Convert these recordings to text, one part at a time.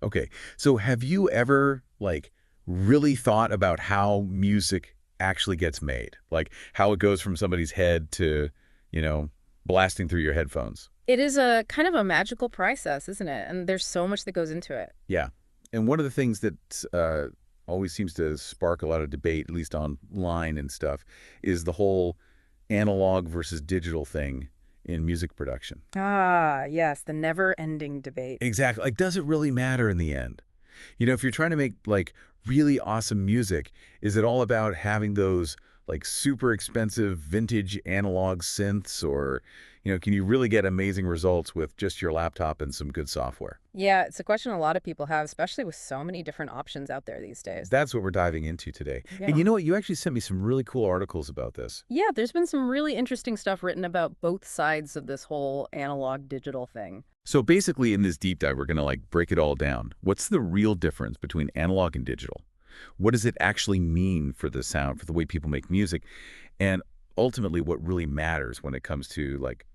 Okay. So have you ever, like, really thought about how music actually gets made? Like, how it goes from somebody's head to, you know, blasting through your headphones? It is a kind of a magical process, isn't it? And there's so much that goes into it. Yeah. And one of the things that always seems to spark a lot of debate, at least online and stuff, is the whole analog versus digital thing in music production. Ah, yes, the never-ending debate. Exactly. Like, does it really matter in the end? If you're trying to make, like, really awesome music, is it all about having those, like, super expensive vintage analog synths, or, can you really get amazing results with just your laptop and some good software? Yeah, it's a question a lot of people have, especially with so many different options out there these days. That's what we're diving into today. And you Yeah. know what? You actually sent me some really cool articles about this. Yeah, there's been some really interesting stuff written about both sides of this whole analog digital thing. So basically, in this deep dive, we're going to, like, break it all down. What's the real difference between analog and digital? What does it actually mean for the sound, for the way people make music? And ultimately, what really matters when it comes to, like,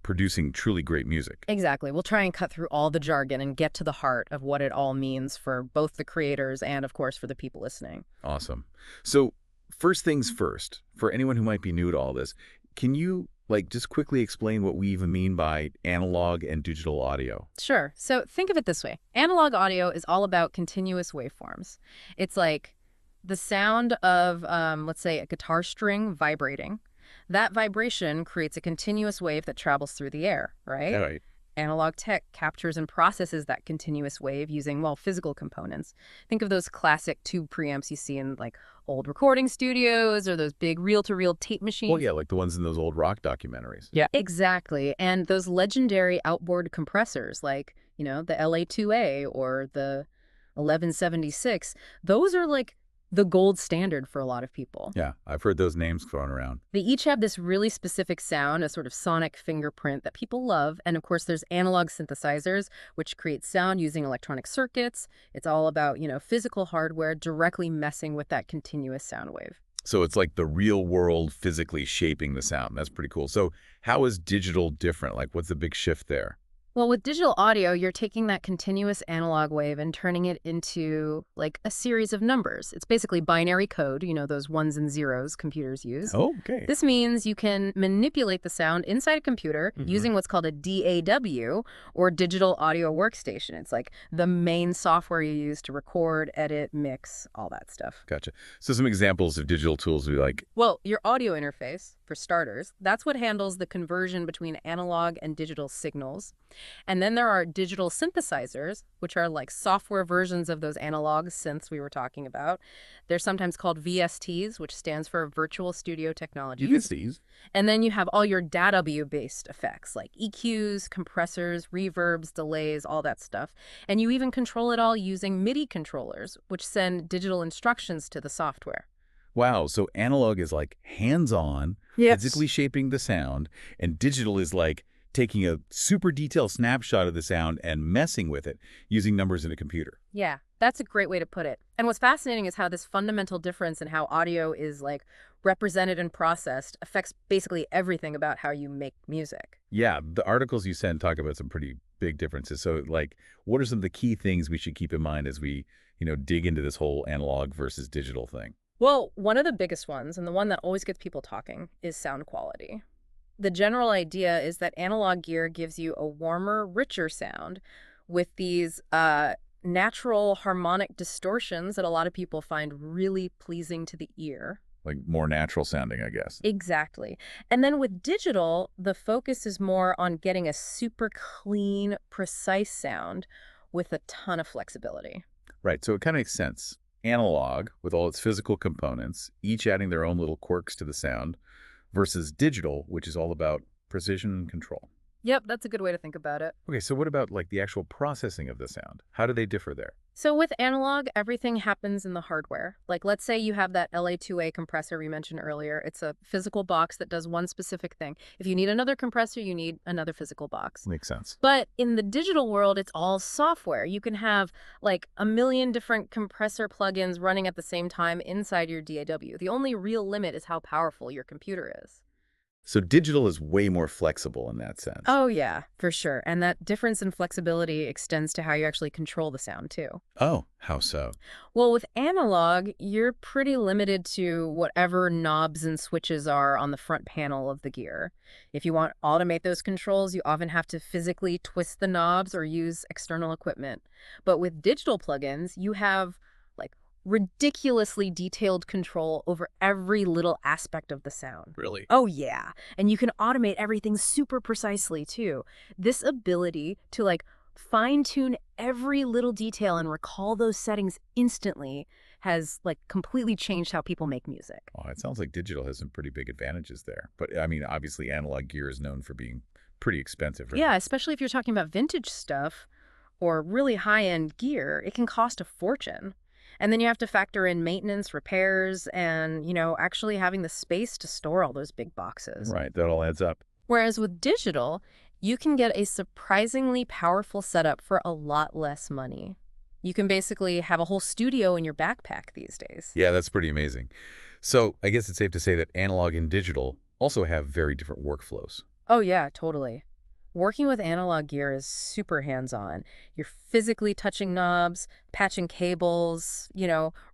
producing truly great music? Exactly. We'll try and cut through all the jargon and get to the heart of what it all means for both the creators and, of course, for the people listening. Awesome. So first things first, for anyone who might be new to all this, can you, like, just quickly explain what we even mean by analog and digital audio? Sure. So think of it this way. Analog audio is all about continuous waveforms. It's like the sound of, let's say, a guitar string vibrating. That vibration creates a continuous wave that travels through the air, All right? right. Analog tech captures and processes that continuous wave using, well, physical components. Think of those classic tube preamps you see in like old recording studios or those big reel-to-reel tape Well, machines. yeah, like the ones in those old rock documentaries. Yeah, exactly. And those legendary outboard compressors like, the LA2A or the 1176, those are like the gold standard for a lot of people. Yeah, I've heard those names thrown around. They each have this really specific sound, a sort of sonic fingerprint that people love. And of course, there's analog synthesizers, which create sound using electronic circuits. It's all about, physical hardware directly messing with that continuous sound wave. So it's like the real world physically shaping the sound. That's pretty cool. So how is digital different? Like, what's the big shift there? Well, with digital audio, you're taking that continuous analog wave and turning it into like a series of numbers. It's basically binary code, those ones and zeros computers use. Oh, okay. This means you can manipulate the sound inside a computer Hmm. using what's called a DAW or digital audio workstation. It's like the main software you use to record, edit, mix, all that stuff. Gotcha. So some examples of digital tools would be like, Well, your audio interface, for starters, that's what handles the conversion between analog and digital signals. And then there are digital synthesizers, which are like software versions of those analog synths we were talking about. They're sometimes called VSTs, which stands for Virtual Studio Technologies. USDs. And then you have all your DAW-based effects like EQs, compressors, reverbs, delays, all that stuff. And you even control it all using MIDI controllers, which send digital instructions to the software. Wow. So analog is like hands-on, Yes. physically shaping the sound, and digital is like taking a super detailed snapshot of the sound and messing with it using numbers in a computer. Yeah, that's a great way to put it. And what's fascinating is how this fundamental difference in how audio is like represented and processed affects basically everything about how you make music. Yeah, the articles you send talk about some pretty big differences. So, like, what are some of the key things we should keep in mind as we, dig into this whole analog versus digital thing? Well, one of the biggest ones, and the one that always gets people talking, is sound quality. The general idea is that analog gear gives you a warmer, richer sound with these natural harmonic distortions that a lot of people find really pleasing to the ear. Like more natural sounding, I guess. Exactly. And then with digital, the focus is more on getting a super clean, precise sound with a ton of flexibility. Right. So it kind of makes sense. Analog, with all its physical components, each adding their own little quirks to the sound, versus digital, which is all about precision and control. Yep, that's a good way to think about it. Okay, so what about, like, the actual processing of the sound? How do they differ there? So with analog, everything happens in the hardware. Like let's say you have that LA2A compressor we mentioned earlier. It's a physical box that does one specific thing. If you need another compressor, you need another physical box. Makes sense. But in the digital world, it's all software. You can have like a million different compressor plugins running at the same time inside your DAW. The only real limit is how powerful your computer is. So digital is way more flexible in that sense. Oh, yeah, for sure. And that difference in flexibility extends to how you actually control the sound, too. Oh, how so? Well, with analog, you're pretty limited to whatever knobs and switches are on the front panel of the gear. If you want to automate those controls, you often have to physically twist the knobs or use external equipment. But with digital plugins, you have like ridiculously detailed control over every little aspect of the sound. Really? Oh, yeah. And you can automate everything super precisely, too. This ability to fine tune every little detail and recall those settings instantly has completely changed how people make music. Oh, it sounds like digital has some pretty big advantages there. But I mean, obviously analog gear is known for being pretty expensive, right? Yeah, especially if you're talking about vintage stuff or really high-end gear, it can cost a fortune. And then you have to factor in maintenance, repairs, and, actually having the space to store all those big boxes. Right, that all adds up. Whereas with digital, you can get a surprisingly powerful setup for a lot less money. You can basically have a whole studio in your backpack these days. Yeah, that's pretty amazing. So I guess it's safe to say that analog and digital also have very different workflows. Oh, yeah, totally. Working with analog gear is super hands-on. You're physically touching knobs, patching cables,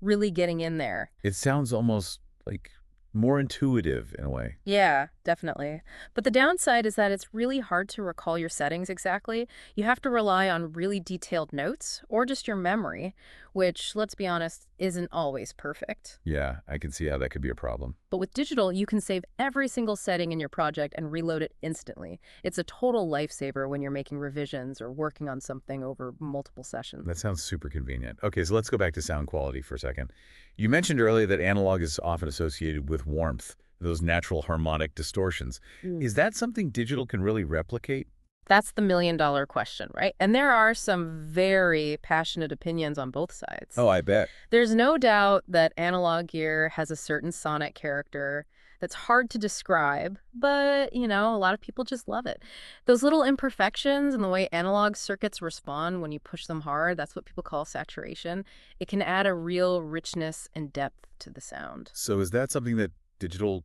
really getting in there. It sounds almost like more intuitive in a way. Yeah, definitely. But the downside is that it's really hard to recall your settings exactly. You have to rely on really detailed notes or just your memory, which, let's be honest, isn't always perfect. Yeah, I can see how that could be a problem. But with digital, you can save every single setting in your project and reload it instantly. It's a total lifesaver when you're making revisions or working on something over multiple sessions. That sounds super convenient. Okay, so let's go back to sound quality for a second. You mentioned earlier that analog is often associated with warmth, those natural harmonic distortions. Is that something digital can really replicate? That's the million-dollar question, right? And there are some very passionate opinions on both sides. Oh, I bet. There's no doubt that analog gear has a certain sonic character that's hard to describe, but, a lot of people just love it. Those little imperfections and the way analog circuits respond when you push them hard, that's what people call saturation. It can add a real richness and depth to the sound. So is that something that digital,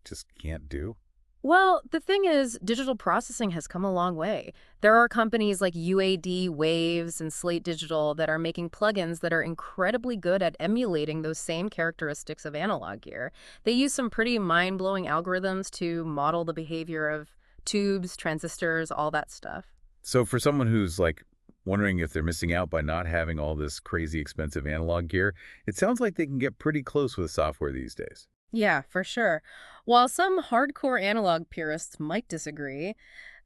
just can't do? Well, the thing is, digital processing has come a long way. There are companies like UAD, Waves, and Slate Digital that are making plugins that are incredibly good at emulating those same characteristics of analog gear. They use some pretty mind-blowing algorithms to model the behavior of tubes, transistors, all that stuff. So for someone who's wondering if they're missing out by not having all this crazy expensive analog gear, it sounds like they can get pretty close with software these days. Yeah, for sure. While some hardcore analog purists might disagree,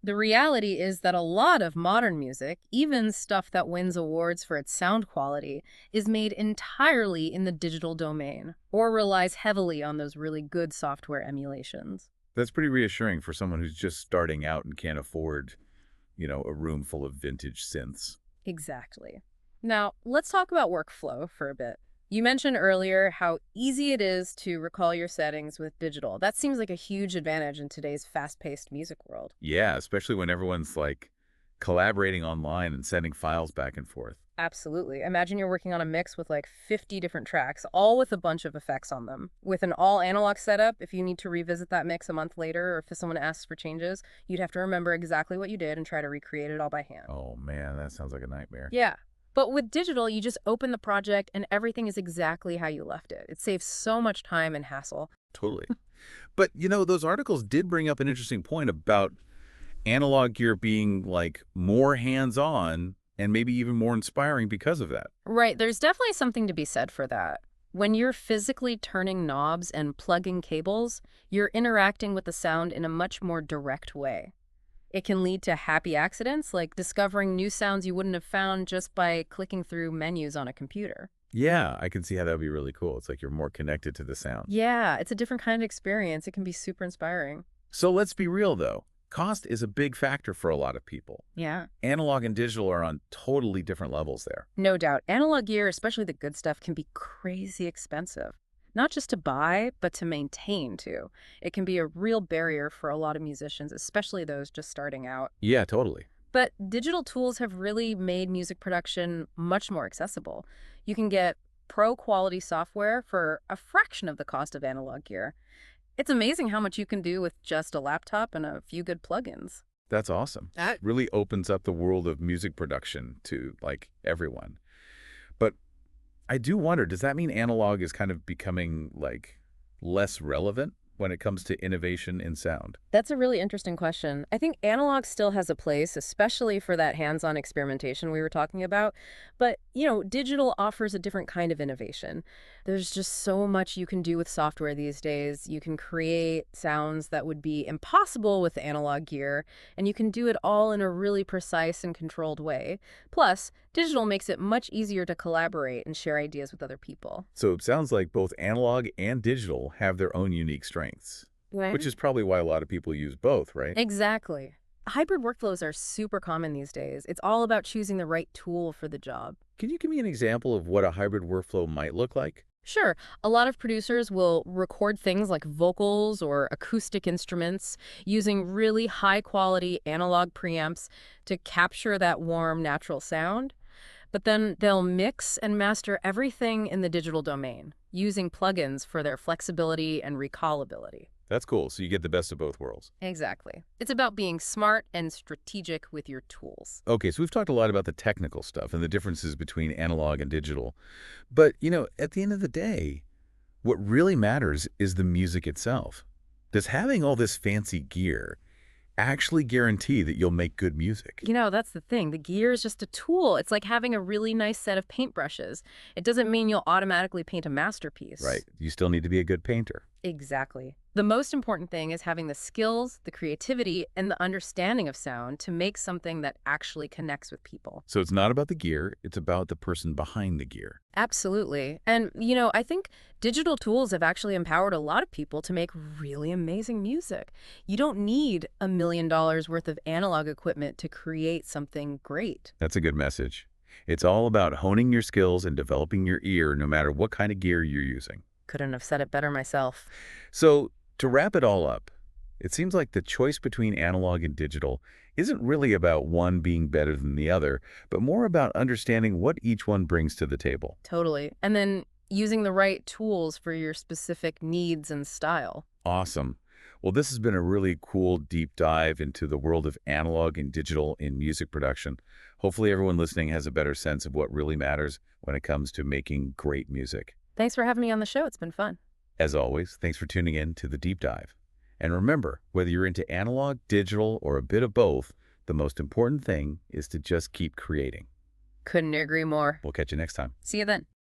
the reality is that a lot of modern music, even stuff that wins awards for its sound quality, is made entirely in the digital domain or relies heavily on those really good software emulations. That's pretty reassuring for someone who's just starting out and can't afford, a room full of vintage synths. Exactly. Now, let's talk about workflow for a bit. You mentioned earlier how easy it is to recall your settings with digital. That seems like a huge advantage in today's fast-paced music world. Yeah, especially when everyone's collaborating online and sending files back and forth. Absolutely. Imagine you're working on a mix with 50 different tracks, all with a bunch of effects on them. With an all-analog setup, if you need to revisit that mix a month later or if someone asks for changes, you'd have to remember exactly what you did and try to recreate it all by hand. Oh man, that sounds like a nightmare. Yeah. But with digital, you just open the project and everything is exactly how you left it. It saves so much time and hassle. Totally. But, those articles did bring up an interesting point about analog gear being more hands-on and maybe even more inspiring because of that. Right, there's definitely something to be said for that. When you're physically turning knobs and plugging cables, you're interacting with the sound in a much more direct way. It can lead to happy accidents, like discovering new sounds you wouldn't have found just by clicking through menus on a computer. Yeah, I can see how that would be really cool. It's like you're more connected to the sound. Yeah, it's a different kind of experience. It can be super inspiring. So let's be real, though. Cost is a big factor for a lot of people. Yeah. Analog and digital are on totally different levels there. No doubt. Analog gear, especially the good stuff, can be crazy expensive. Not just to buy, but to maintain, too. It can be a real barrier for a lot of musicians, especially those just starting out. Yeah, totally. But digital tools have really made music production much more accessible. You can get pro-quality software for a fraction of the cost of analog gear. It's amazing how much you can do with just a laptop and a few good plugins. That's awesome. That really opens up the world of music production to, like, everyone. But I do wonder, does that mean analog is kind of becoming, like, less relevant when it comes to innovation in sound? That's a really interesting question. I think analog still has a place, especially for that hands-on experimentation we were talking about. But, digital offers a different kind of innovation. There's just so much you can do with software these days. You can create sounds that would be impossible with analog gear, and you can do it all in a really precise and controlled way. Plus, digital makes it much easier to collaborate and share ideas with other people. So it sounds like both analog and digital have their own unique strengths, which Right. is probably why a lot of people use both, right? Exactly. Hybrid workflows are super common these days. It's all about choosing the right tool for the job. Can you give me an example of what a hybrid workflow might look like? Sure, a lot of producers will record things like vocals or acoustic instruments using really high quality analog preamps to capture that warm, natural sound. But then they'll mix and master everything in the digital domain using plugins for their flexibility and recallability. That's cool. So you get the best of both worlds. Exactly. It's about being smart and strategic with your tools. Okay, so we've talked a lot about the technical stuff and the differences between analog and digital. But, at the end of the day, what really matters is the music itself. Does having all this fancy gear actually guarantee that you'll make good music? That's the thing. The gear is just a tool. It's like having a really nice set of paintbrushes. It doesn't mean you'll automatically paint a masterpiece. Right. You still need to be a good painter. Exactly. The most important thing is having the skills, the creativity, and the understanding of sound to make something that actually connects with people. So it's not about the gear, it's about the person behind the gear. Absolutely. And, I think digital tools have actually empowered a lot of people to make really amazing music. You don't need $1 million worth of analog equipment to create something great. That's a good message. It's all about honing your skills and developing your ear no matter what kind of gear you're using. Couldn't have said it better myself. So, to wrap it all up, it seems like the choice between analog and digital isn't really about one being better than the other, but more about understanding what each one brings to the table. Totally. And then using the right tools for your specific needs and style. Awesome. Well, this has been a really cool deep dive into the world of analog and digital in music production. Hopefully everyone listening has a better sense of what really matters when it comes to making great music. Thanks for having me on the show. It's been fun. As always, thanks for tuning in to the deep dive. And remember, whether you're into analog, digital, or a bit of both, the most important thing is to just keep creating. Couldn't agree more. We'll catch you next time. See you then.